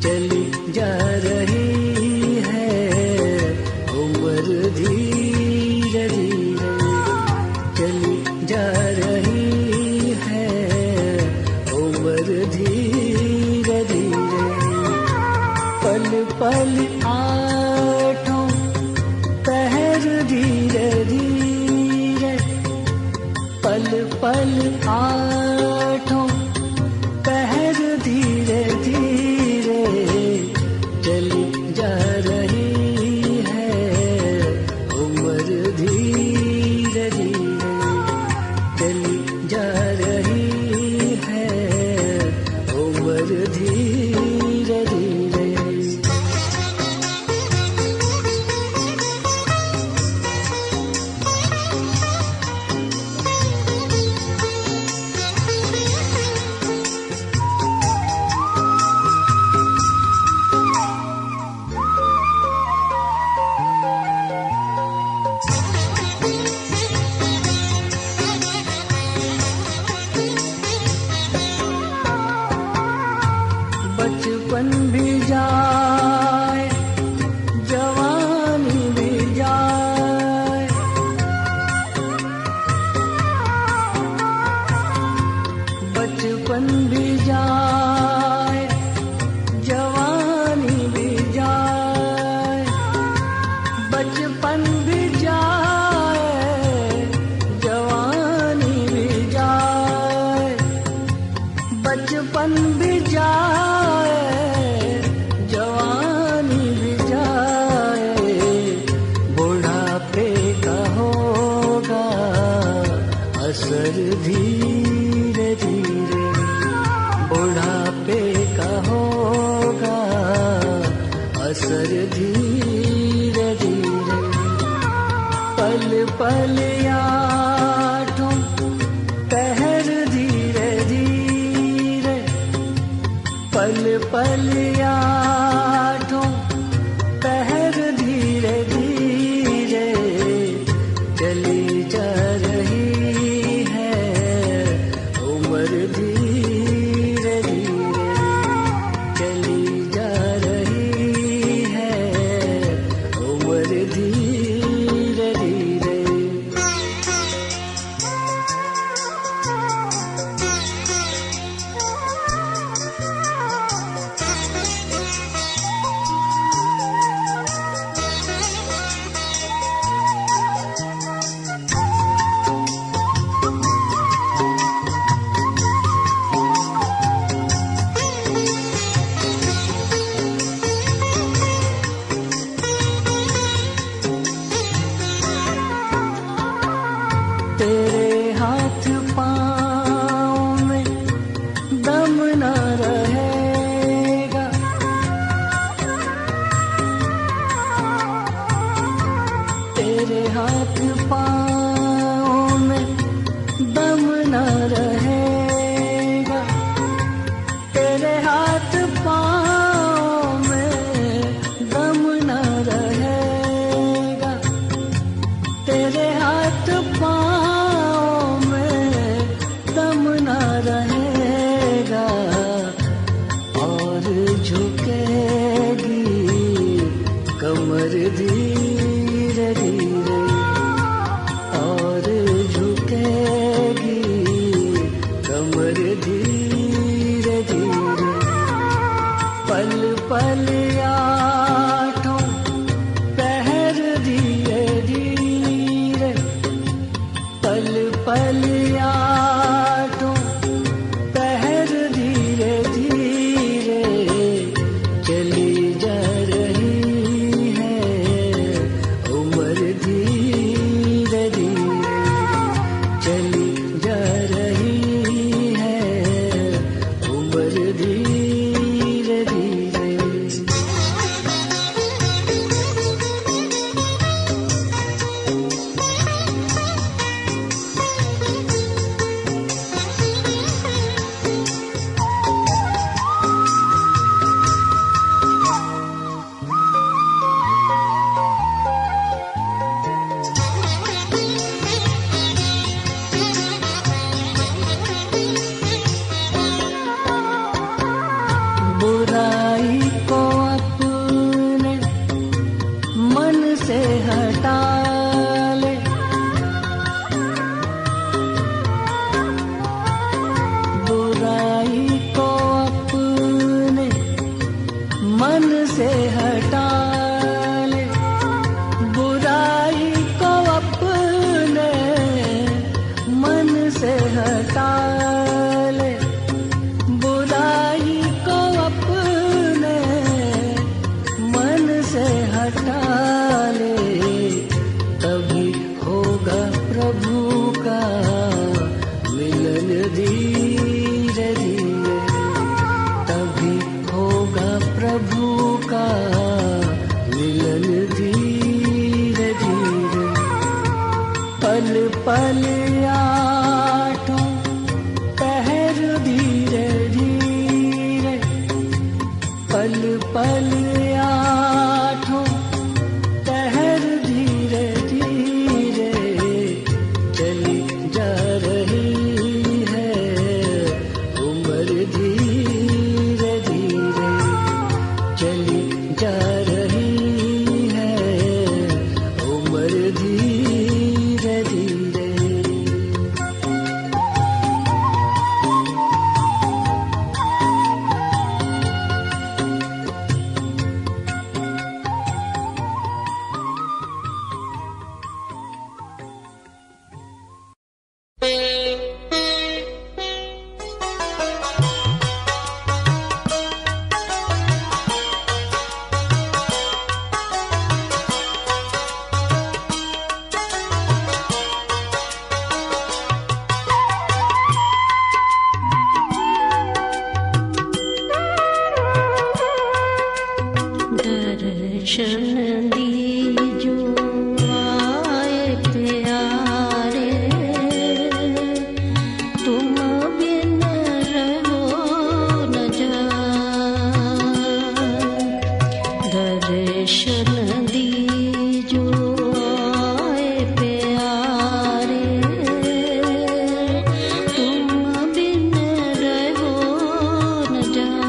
चली जा रही है उम्र धीरे धीरे, चली जा रही है उम्र धीरे धीरे। पल पल आठों पहर धीरे धीरे, पल पल आठों पहर धीरे धीरे, चली जा रही है उम्र धीरे धीरे, चली जा रही है उम्र धीरे धीरे। बचपन भी जाए जवानी भी जाए, बचपन भी जाए जवानी भी जाए, बचपन भी जाए जवानी भी जाए, बचपन भी जाए जवानी भी जाए। बुढ़ापे का होगा असर धीरे धीरे, बुढ़ापे का होगा असर धीरे धीरे। पल पल आठों पहर धीरे धीरे, पल पल आठों पहर धीरे धीरे, चली जा रही है उम्र धीरे धीरे, चली जा रही है उम्र धीरे धीरे। तेरे हाथ पाँव में दम न रहेगा, तेरे हाथ पाँव में दम न रहेगा, तेरे हाथ पाँव में दम न रहेगा, तेरे हाथ पाँव में दम न रहेगा। और झुकेगी कमर धीरे धीरे, और झुकेगी कमर धीरे धीरे। पल पल आठों पहर धीरे धीरे, पल पल आठों पहर धीरे धीरे, चली जा रही है उम्र धीरे धीरे, चली जा रही है उम्र धीरे धीरे। से हटा ले, बुराई को अपने मन से हटा ले, बुराई को अपने मन से हटा ले, तभी होगा प्रभु का मिलन धीरे धीरे, तभी होगा प्रभु का मिलन धीरे धीरे। पल पल आठों पहर धीरे धीरे, पल पल आठों पहर धीरे धीरे, चली जा रही है उम्र धीरे धीरे, चली जा रही है उम्र धीरे धीरे। दर्शन दीजो आए प्यारे, तुम बिन रहो न जाए। दर्शन दीजो आए प्यारे, तुम बिन रहो न जाए।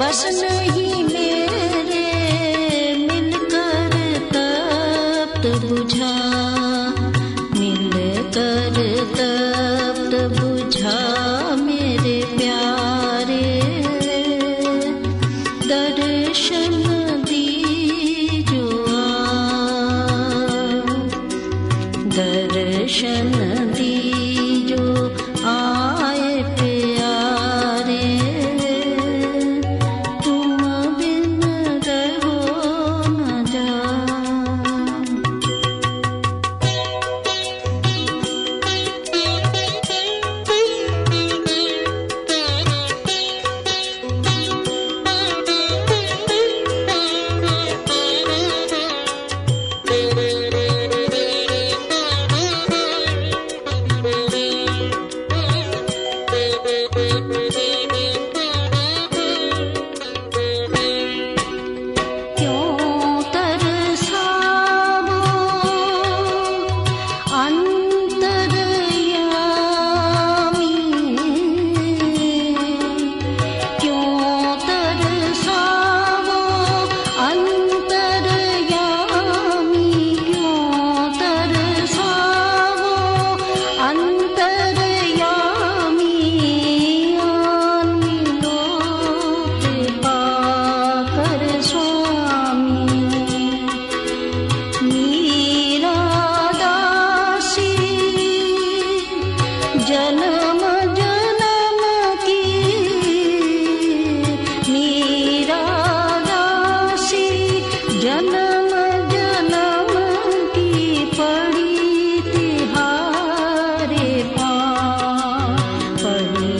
बस नहीं मेरे मिलकर तप्त बुझा, मिलकर तप्त बुझा मेरे प्यारे। दर्शन दीजो दर्शन दीजो आए प्यारे। तुम बिन रहो न जाए। जन्म जन्म की मीरा दासी, जन्म जन्म की पड़ी तिहारे पाँव, पड़ी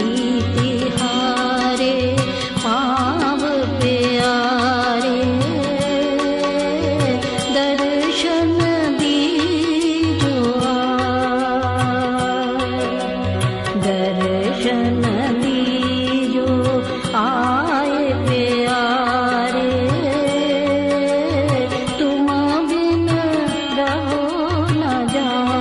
तिहारे पाँव प्यारे। दर्शन दीजो दर्शन दीजो आए प्यारे। तुम बिन रहो न जाए।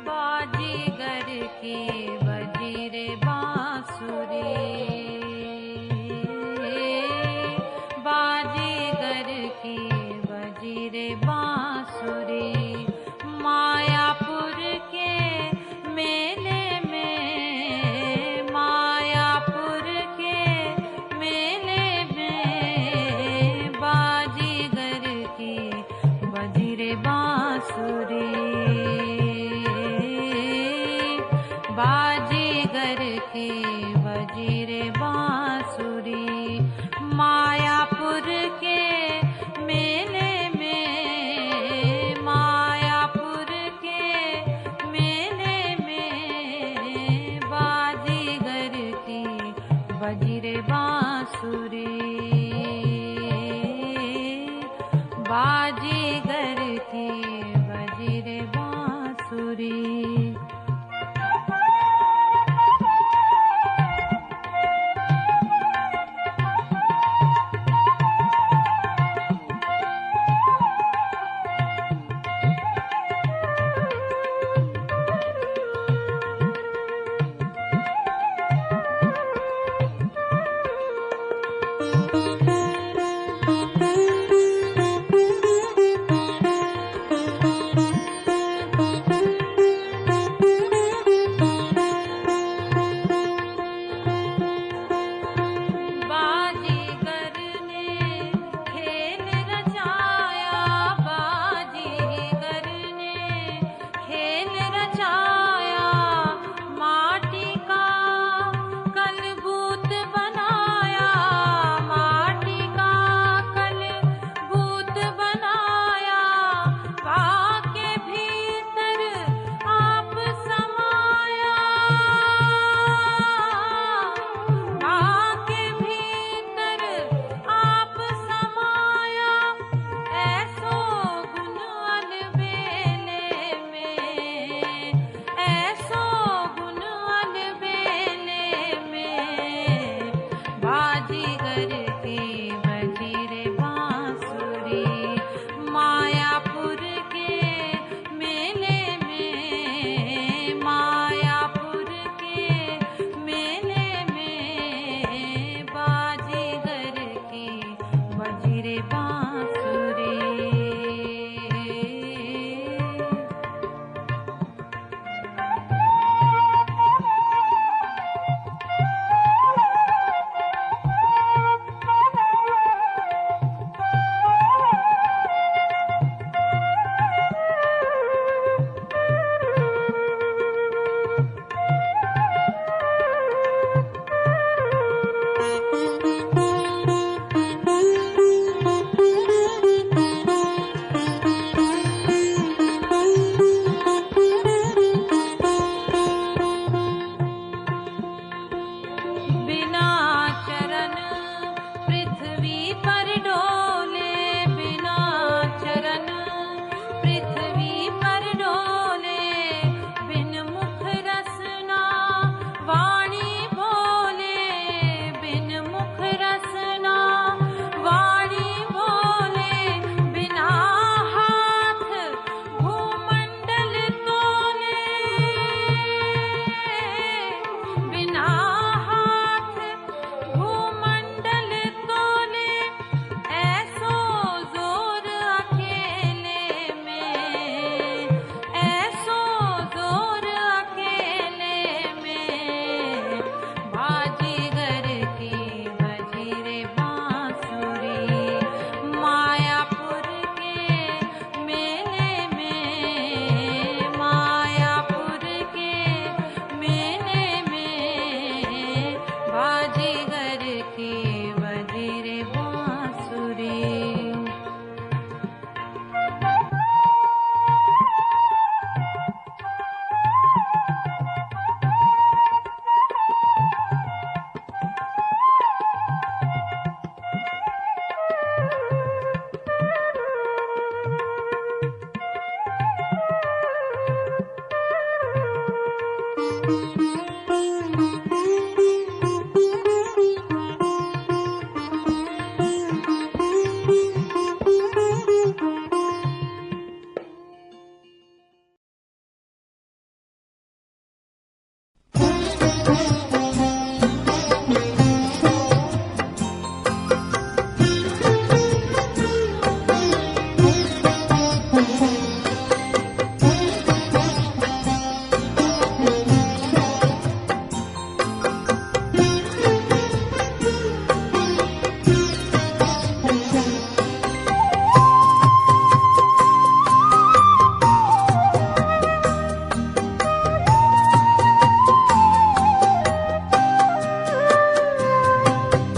बाजीगर की बजी रे बांसुरी, बाजीगर की बजी रे बांसुरी। मायापुर के मेले में, मायापुर के मेले में बाजीगर की बजी रे बांसुरी। बाजीगर की बजी रे बांसुरी। मायापुर के मेले में, मायापुर के मेले में बाजीगर की बजी रे बांसुरी। बाजीगर की बजी रे बांसुरी।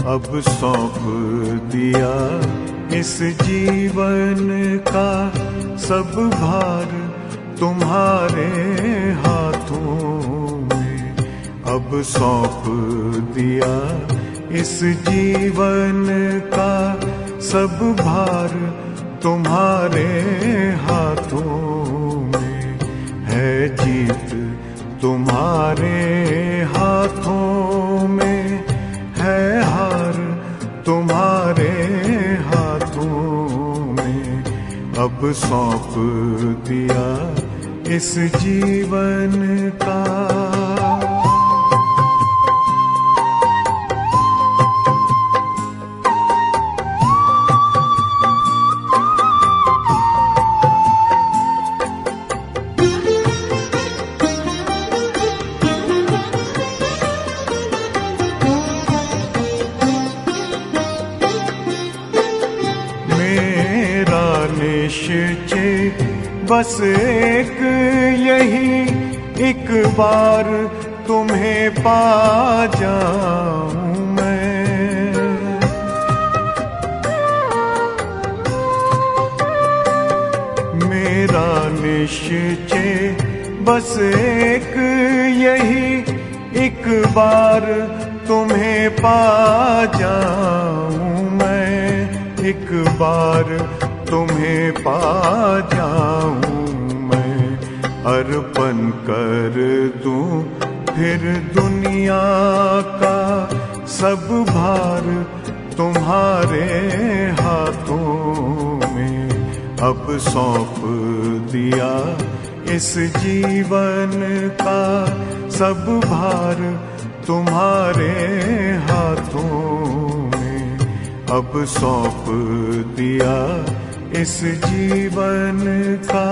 अब सौंप दिया इस जीवन का सब भार तुम्हारे हाथों में। अब सौंप दिया इस जीवन का सब भार तुम्हारे हाथों में। है जीत तुम्हारे हाथों में, है हार तुम्हारे हाथों में। अब सौंप दिया इस जीवन का। निश्चय बस एक यही, एक बार तुम्हें पा जाऊं मैं। मेरा निश्चय बस एक यही, एक बार तुम्हें पा जाऊं मैं, एक बार तुम्हें पा जाऊं मैं। अर्पण कर दूं फिर दुनिया का सब भार तुम्हारे हाथों में। अब सौंप दिया इस जीवन का सब भार तुम्हारे हाथों में। अब सौंप दिया इस जीवन का।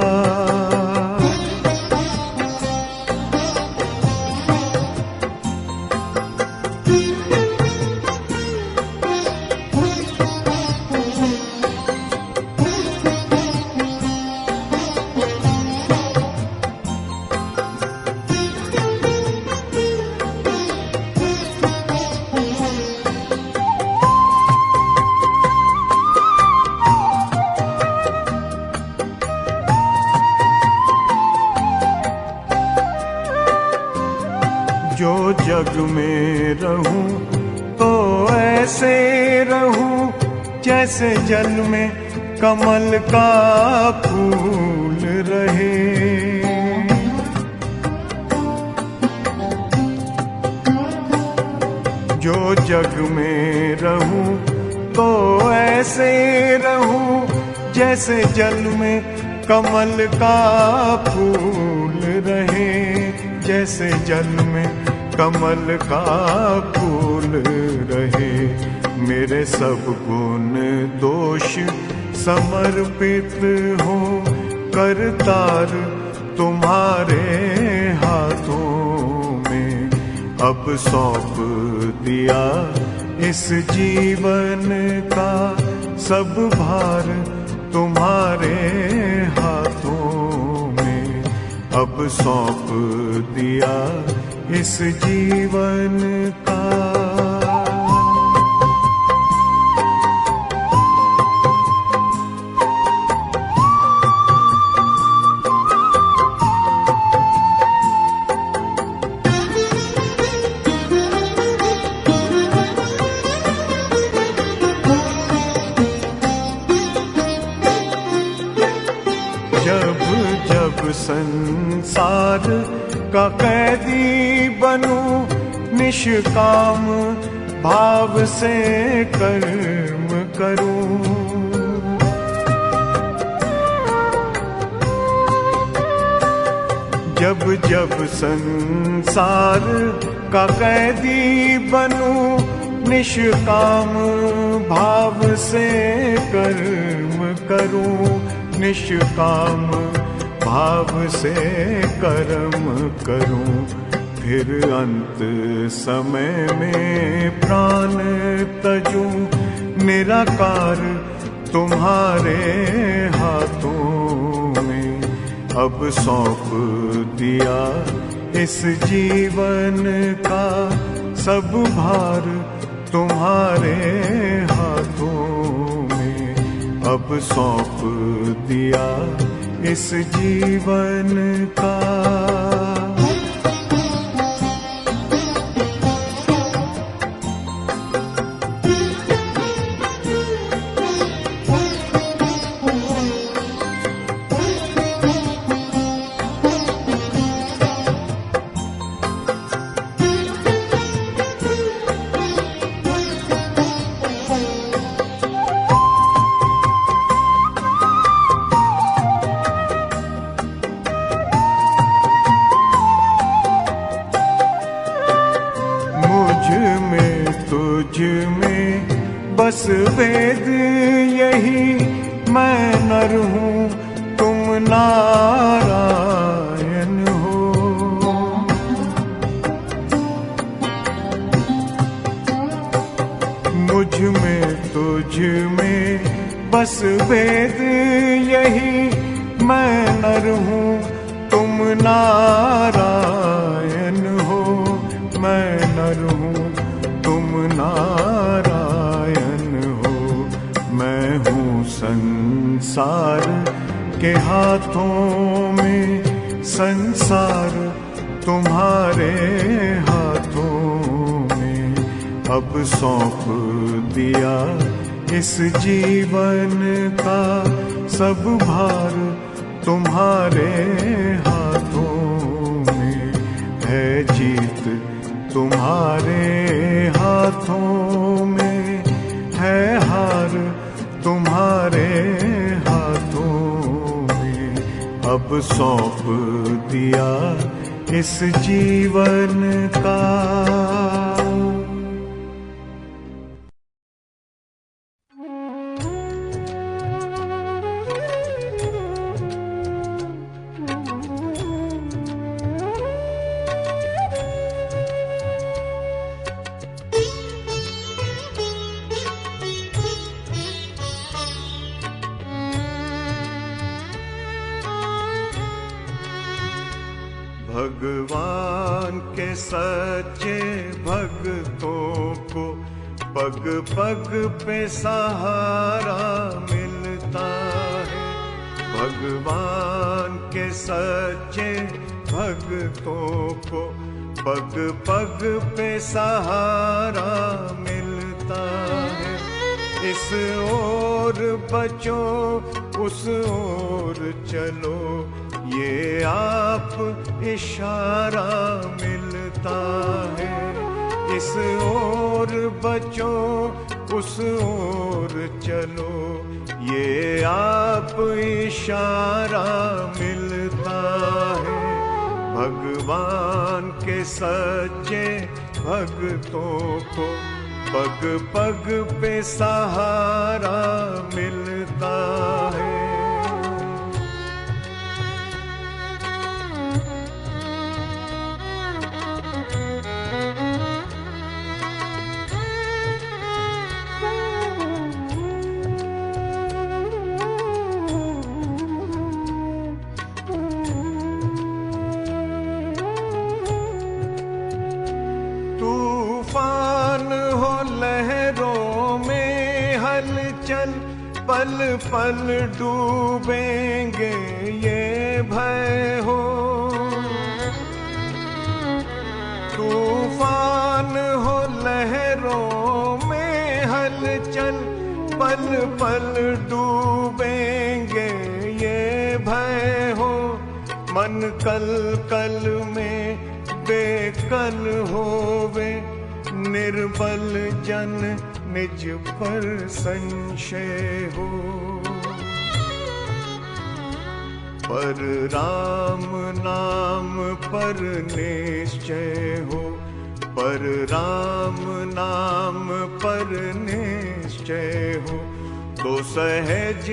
जो जग में रहूं तो ऐसे रहूं जैसे जल में कमल का फूल रहे। जो जग में रहूं तो ऐसे रहूं जैसे जल में कमल का फूल रहे, जैसे जल में कमल का फूल रहे। मेरे सब गुण दोष समर्पित हो करतार तुम्हारे हाथों में। अब सौंप दिया इस जीवन का सब भार तुम्हारे हाथों में। अब सौंप दिया इस जीवन का। जब जब संसार का कैदी बनूं, निष्काम भाव से कर्म करूं। जब जब संसार का कैदी बनूं, निष्काम भाव से कर्म करूं, निष्काम भाव से कर्म करूं। फिर अंत समय में प्राण तजूं, निराकार तुम्हारे हाथों में। अब सौंप दिया इस जीवन का सब भार तुम्हारे हाथों में। अब सौंप दिया इस जीवन का। तुझ में बस भेद यही, मैं नर हूँ तुम नारायण हो। मुझ में तुझ में बस भेद यही, मैं नर हूँ तुम नारायण हो। मैं नर हूँ तुम नारायण हो। मैं हूँ संसार के हाथों में, संसार तुम्हारे हाथों में। अब सौंप दिया इस जीवन का सब भार तुम्हारे हाथों में। है जीत तुम्हारे हाथों में, है हार तुम्हारे हाथों में। अब सौंप दिया इस जीवन का। भगवान के सच्चे भक्तों को पग पग पे सहारा मिलता है। भगवान के सच्चे भक्तों को पग पग पे सहारा मिलता है। इस ओर बचो उस ओर चलो, ये आप इशारा मिलता है। इस ओर बचो उस ओर चलो, ये आप इशारा मिलता है। भगवान के सच्चे भक्तों को पग पग पे सहारा मिलता है। पल पल डूबेंगे ये भय हो। तूफान हो लहरों में हलचल, पल पल डूबेंगे ये भय हो। मन कल कल में बेकल होवे, निर्बल जन निज पर संशय हो। पर राम नाम पर निश्चय हो, पर राम नाम पर निश्चय हो, तो सहज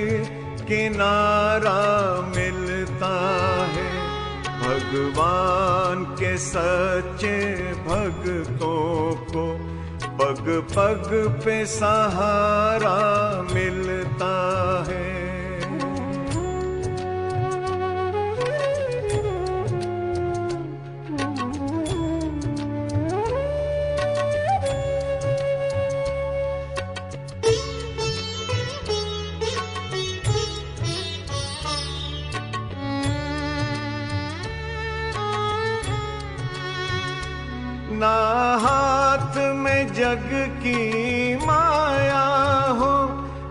किनारा मिलता है। भगवान के सच्चे भक्तों को पग पग पे सहारा मिलता है। ना हाथ में जग की माया हो,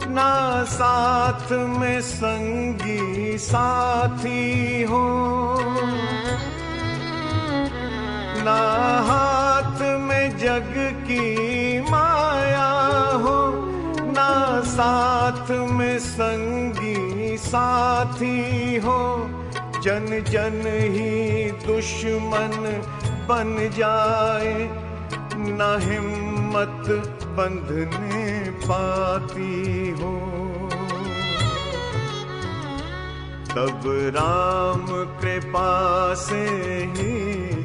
ना साथ में संगी साथी हो। ना हाथ में जग की माया हो, ना साथ में संगी साथी हो। जन जन ही दुश्मन बन जाए, ना हिम्मत बंधने पाती हो। तब राम कृपा से ही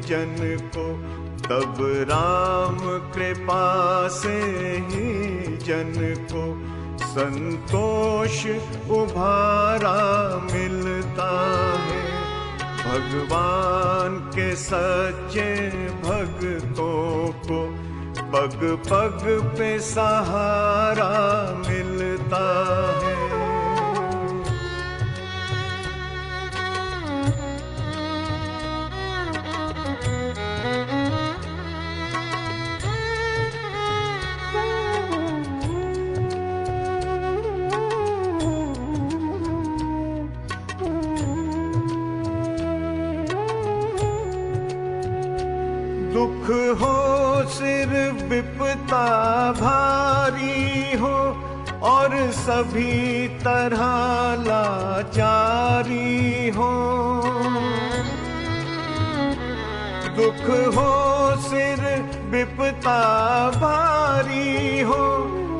जन को तब राम कृपा से ही जन को संतोष उभारा मिलता है। भगवान के सच्चे भक्तों को पग पग पे सहारा मिलता है। दुख हो सिर विपता भारी हो और सभी तरह लाचारी हो। दुख हो सिर विपता भारी हो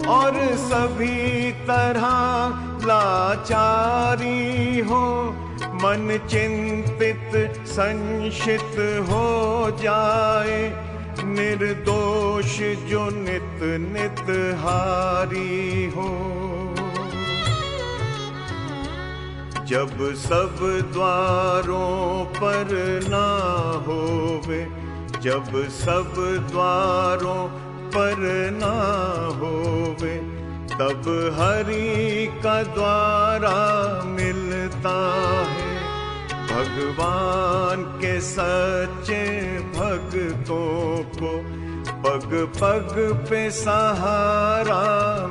और सभी तरह लाचारी हो। मन चिंतित संशित हो जाए, निर्दोष जो नित नित हारी हो। जब सब द्वारों पर ना होवे, जब सब द्वारों पर ना होवे, तब हरि का द्वारा मिलता है। भगवान के सच्चे भक्तों को पग पग पे सहारा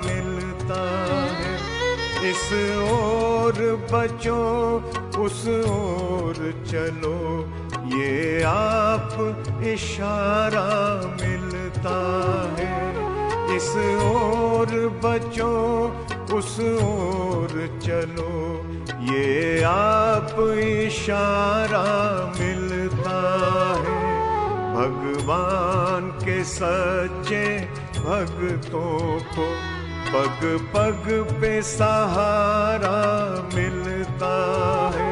मिलता है। इस ओर बचो उस ओर चलो, ये आप इशारा मिलता है। इस ओर बचो उस ओर चलो, ये आप इशारा मिलता है। भगवान के सच्चे भक्तों को पग पग पे सहारा मिलता है।